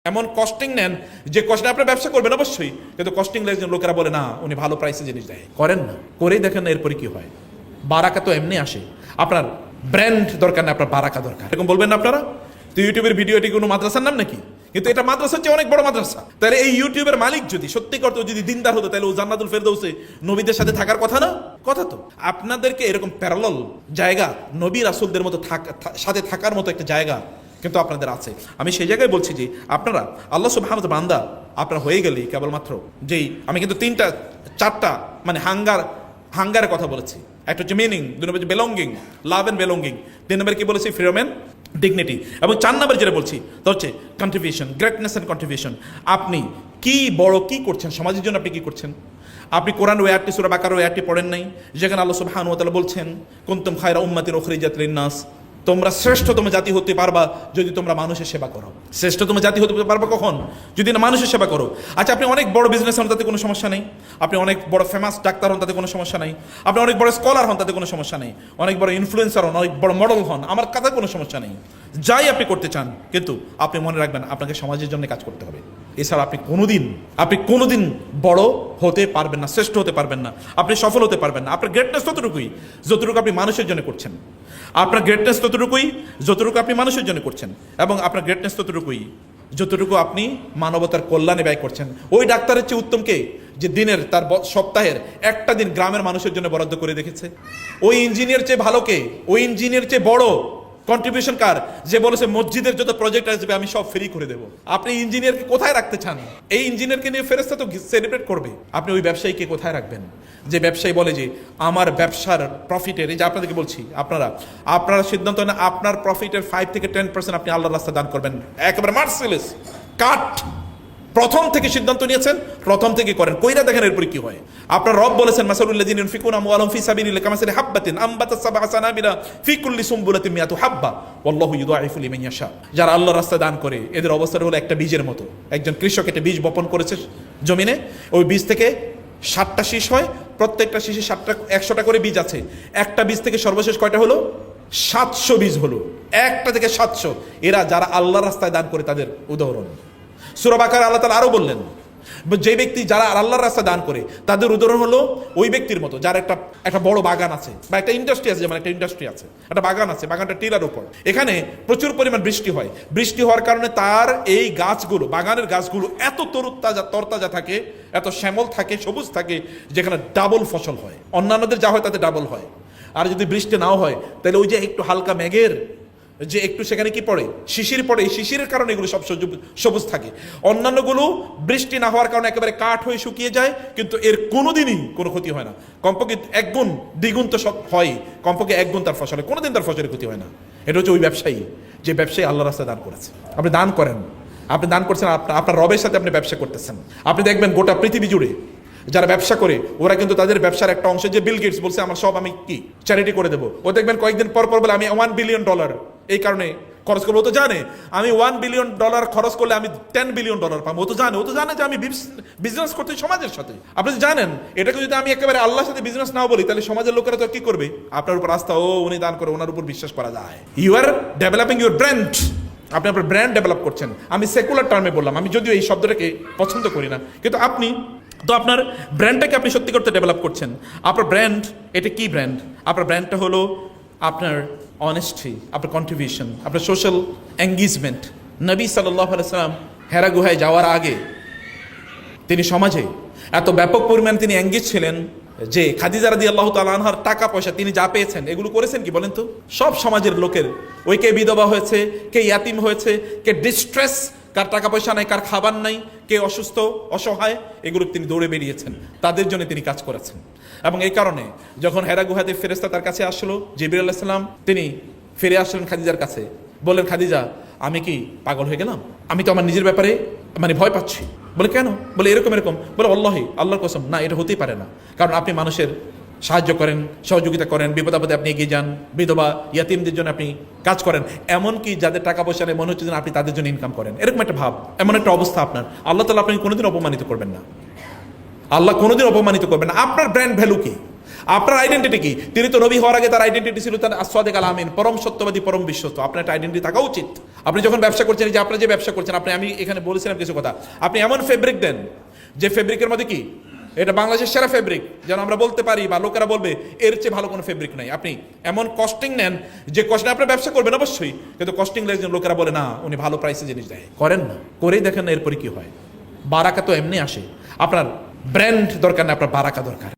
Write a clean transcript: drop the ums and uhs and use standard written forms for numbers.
এমন কস্টিং নেন যে কস্টে আপনার ব্যবসা করবেন অবশ্যই, কিন্তু কস্টিং লোকেরা বলে না উনি ভালো প্রাইসে জিনিস দেয়, করেন না, করেই দেখেন না এরপরে কি হয়। বারাকা তো এমনি আসে, আপনার ব্র্যান্ড দরকার না, আপনার বারাকা দরকার। এরকম বলবেন না আপনারা তো ইউটিউবের ভিডিওটি কোনো মাদ্রাসার নাম নাকি? কিন্তু এটা মাদ্রাসার চেয়ে অনেক বড় মাদ্রাসা। তাহলে এই ইউটিউবের মালিক যদি সত্যি করতো, যদি দিনদার হতো, তাহলে ও জান্নাতুল ফেরদৌসে নবীদের সাথে থাকার কথা না? কথা তো। আপনাদেরকে এরকম প্যারালাল জায়গা, নবী রাসূলদের মতো সাথে থাকার মতো একটা জায়গা কিন্তু আপনাদের আছে। আমি সেই জায়গায় বলছি যে আপনারা আল্লাহ সুবহানাহু ওয়া তাআলা বান্দা আপনার হয়ে গেলেই কেবলমাত্র যেই, আমি কিন্তু চারটা মানে হাঙ্গারের কথা বলেছি। একটা হচ্ছে মিনিং, দুই নম্বর হচ্ছে বেলঙ্গিং, লাভ অ্যান্ড বেলঙ্গিং, তিন নম্বর কি বলেছি ফ্রিডম অ্যান্ড ডিগনিটি, এবং চার নম্বর যেটা বলছি তা হচ্ছে কন্ট্রিবিউশন, গ্রেটনেস অ্যান্ড কন্ট্রিবিউশন। আপনি কি বড় কি করছেন সমাজের জন্য, আপনি কি করছেন? আপনি কোরআন ওই আয়াতটি সূরা বাকারার ওই আয়াতটি পড়েন নাই যেখানে আল্লাহ সুবহানাহু ওয়া তাআলা বলছেন কুনতুম খায়রা উম্মাতিন উখরিজাত লিন-নাস, তোমরা শ্রেষ্ঠতম জাতি হতে পারবা যদি তোমরা মানুষের সেবা করো। শ্রেষ্ঠতম জাতি হতে পারবা কখন? যদি না মানুষের সেবা করো। আচ্ছা, আপনি অনেক বড় বিজনেস হন, তাতে কোনো সমস্যা নেই। আপনি অনেক বড় ফেমাস ডাক্তার হন, তাতে কোনো সমস্যা নেই। আপনি অনেক বড় স্কলার হন, তাতে কোনো সমস্যা নেই। অনেক বড় ইনফ্লুয়েন্সার হন, অনেক বড় মডেল হন, আমার কাছে কোনো সমস্যা নেই। যাই আপনি করতে চান, কিন্তু আপনি মনে রাখবেন আপনাকে সমাজের জন্য কাজ করতে হবে। এছাড়া আপনি কোনোদিন বড় হতে পারবেন না, শ্রেষ্ঠ হতে পারবেন না, আপনি সফল হতে পারবেন না। আপনার গ্রেটনেস ততটুকুই যতটুকু আপনি মানুষের জন্য করছেন। আপনার গ্রেটনেস ততটুকুু আপনি মানুষের জন্য করছেন, এবং আপনার গ্রেটনেস ততটুকুই যতটুকু আপনি মানবতার কল্যাণে ব্যয় করছেন। ওই ডাক্তারের চেয়ে উত্তম কে যে দিনের তার সপ্তাহের একটা দিন গ্রামের মানুষের জন্য বরাদ্দ করে দেখেছে? ওই ইঞ্জিনিয়ার চেয়ে ভালো কে? ওই ইঞ্জিনিয়ার চেয়ে বড় কন্ট্রিবিউশন কার যে বলেছে মসজিদের যত প্রজেক্ট আসবে আমি সব ফ্রি করে দেবো? আপনি ইঞ্জিনিয়ারকে কোথায় রাখতে চান? এই ইঞ্জিনিয়ারকে নিয়ে ফেরেশতা তো সেলিব্রেট করবে। আপনি ওই ব্যবসায়ীকে কোথায় রাখবেন যে ব্যবসায়ী বলে যে আমার ব্যবসার প্রফিটের, এই যে আপনাদেরকে বলছি, আপনারা সিদ্ধান্ত নেন আপনার প্রফিটের 5 থেকে 10% আপনি আল্লাহর রাস্তায় দান করবেন, একেবারে মার্সিলেস কাট। প্রথম থেকে সিদ্ধান্ত নিয়েছেন, প্রথম থেকে করেন, কইরা দেখেন এরপরে কি হয়। আপনার রব বলেছেন মাসালুল্লাযিনা ইউনফিকুনা আমওয়ালাহুম ফি সাবিলিল্লাহি কামাসালি হাববাতিন আনবাতাত সাবআ সানাবিলা ফি কুল্লি সুমবুলাতিন মিয়াতু হাব্বা ওয়াল্লাহু ইউদাইফু লিমান ইয়াশা। যারা আল্লাহর রাস্তায় দান করে এদের অবস্থা হলো একটা বীজের মতো। একজন কৃষক একটা বীজ বপন করেছে জমিনে, ওই বীজ থেকে 7টা শীষ হয়, প্রত্যেকটা শীষে 100টা করে বীজ আছে। একটা বীজ থেকে সর্বশেষ কয়টা হলো? 700 বীজ হলো, একটা থেকে 700। এরা যারা আল্লাহর রাস্তায় দান করে তাদের উদাহরণ। সূরা বাকারা আল্লাহ তাআলা আরো বললেন যে ব্যক্তি যারা আল্লাহর রাস্তায় দান করে তাদের উদাহরণ হলো ওই ব্যক্তির মতো যার একটা বড় বাগান আছে বা একটা ইন্ডাস্ট্রি আছে, যেমন একটা ইন্ডাস্ট্রি আছে, একটা বাগান আছে, বাগানটা টিলার উপর, এখানে প্রচুর পরিমাণ বৃষ্টি হয়। বৃষ্টি হওয়ার কারণে তার এই গাছগুলো, বাগানের গাছগুলো এত তরতাজা থাকে, এত শ্যামল থাকে, সবুজ থাকে, যেখানে ডাবল ফসল হয়। অন্যান্যদের যা হয় তাতে ডাবল হয়। আর যদি বৃষ্টি নাও হয় তাহলে ওই যে একটু হালকা মেঘের যে একটু সেখানে কি পড়ে, শিশির পড়ে, এই শিশিরের কারণে এগুলো সব সবুজ থাকে। অন্যান্যগুলো বৃষ্টি না হওয়ার কারণে একেবারে কাঠ হয়ে শুকিয়ে যায়, কিন্তু এর কোনোদিনই কোনো ক্ষতি হয় না। কমপক্ষে একগুণ দ্বিগুণ তো সব হয়, কমপক্ষে একগুণ তার ফসলে, কোনোদিন তার ফসলের ক্ষতি হয় না। এটা হচ্ছে ওই ব্যবসায়ী, যে ব্যবসায়ী আল্লাহর রাস্তায় দান করেছে। আপনি দান করেন, আপনি দান করছেন, আপনার রবের সাথে আপনি ব্যবসা করতেছেন। আপনি দেখবেন গোটা পৃথিবী জুড়ে যারা ব্যবসা করে ওরা কিন্তু তাদের ব্যবসার একটা অংশ, যে বিল গেটস বলছে আমার সব আমি কি চ্যারিটি করে দেবো, ও দেখবেন কয়েকদিন পর বলে আমি $1 বিলিয়ন এই কারণে খরচ করবো। ও তো জানে আমি $1 বিলিয়ন খরচ করলে আমি $10 বিলিয়ন পাবো। ও তো জানে যে আমি বিজনেস করতে সমাজের সাথে। আপনি জানেন এটাকে যদি আমি একেবারে আল্লাহর সাথে বিজনেস নাও বলি, তাহলে সমাজের লোকেরা তো কি করবে? আপনার উপর আস্থা, ও উনি দান করে, ওনার উপর বিশ্বাস করা যায়। You are developing your brand, আপনি আপনার ব্র্যান্ড ডেভেলপ করছেন। আমি সেকুলার টার্মে বললাম, আমি যদিও এই শব্দটাকে পছন্দ করি না, কিন্তু আপনি তো আপনার ব্র্যান্ডটাকে আপনি সত্যি করতে ডেভেলপ করছেন। আপনার ব্র্যান্ড, এটা কি ব্র্যান্ড? আপনার ব্র্যান্ডটা হলো আপনার অনেস্টি, আপনার কন্ট্রিবিউশন, আপনার সোশ্যাল এঙ্গেজমেন্ট। নবী সাল্লাল্লাহু আলাইহি সাল্লাম হেরা গুহায় যাওয়ার আগে তিনি সমাজে এত ব্যাপক পরিমাণে তিনি এঙ্গেজ ছিলেন যে খাদিজা রাদিয়াল্লাহু তাআলা আনহার টাকা পয়সা তিনি যা পেয়েছেন এগুলো করেছেন কি বলেন তো? সব সমাজের লোকের, ওই কে বিধবা হয়েছে, কে ইয়াতিম হয়েছে, কে ডিস্ট্রেস, কার টাকা পয়সা নাই, কার খাবার নাই, কে অসুস্থ অসহায়, এগুলো তিনি দৌড়ে বেরিয়েছেন, তাদের জন্য তিনি কাজ করেছেন। এবং এই কারণে যখন হেরা গুহাতে ফেরেশতা তার কাছে আসলো, জিবরিল আলাইহিস সালাম, তিনি ফিরে আসলেন খাদিজার কাছে, বললেন খাদিজা আমি কি পাগল হয়ে গেলাম? আমি তো আমার নিজের ব্যাপারে ভয় পাচ্ছি। বলে কেন? বলে এরকম। বলে আল্লাহর কসম, না এটা হতেই পারে না, কারণ আপনি মানুষের সাহায্য করেন, সহযোগিতা করেন, বিপদ আপদে আপনি এগিয়ে যান, বিধবা ইয়াতিমদের জন্য আপনি কাজ করেন, এমনকি যাদের টাকা পয়সা নেই মনে হচ্ছে যেন আপনি তাদের জন্য ইনকাম করেন, এরকম একটা ভাব, এমন একটা অবস্থা আপনার। আল্লাহ তাআলা আপনাকে কোনোদিন অপমানিত করবেন না, আল্লাহ কোনোদিন অপমানিত করবেন না। আপনার ব্র্যান্ড ভ্যালু কি? আপনার আইডেন্টিটি কি? তিনি তো নবী হওয়ার আগে তার আইডেন্টিটি ছিল তার আসওয়াদিক আল আমিন, পরম সত্যবাদী, পরম বিশ্বস্ত। আপনার একটা আইডেন্টিটি থাকা উচিত। আপনি যখন ব্যবসা করছেন, যে আপনি যে ব্যবসা করছেন, আমি এখানে বলেছিলাম কিছু কথা, আপনি এমন ফেব্রিক দেন যে ফেব্রিকের মধ্যে কি এটা বাংলাদেশের সেরা ফেব্রিক, যেন আমরা বলতে পারি বা লোকেরা বলবে এর চেয়ে ভালো কোনো ফেব্রিক নাই। আপনি এমন কস্টিং নেন যে কস্টে আপনার ব্যবসা করবেন অবশ্যই, কিন্তু কস্টিং লেগে লোকেরা বলে না উনি ভালো প্রাইসে জিনিস দেয়। করেন না, করেই দেখেন না এরপরে কি হয়। বারাকা তো এমনি আসে। আপনার ব্র্যান্ড দরকার না, আপনার বারাকা দরকার।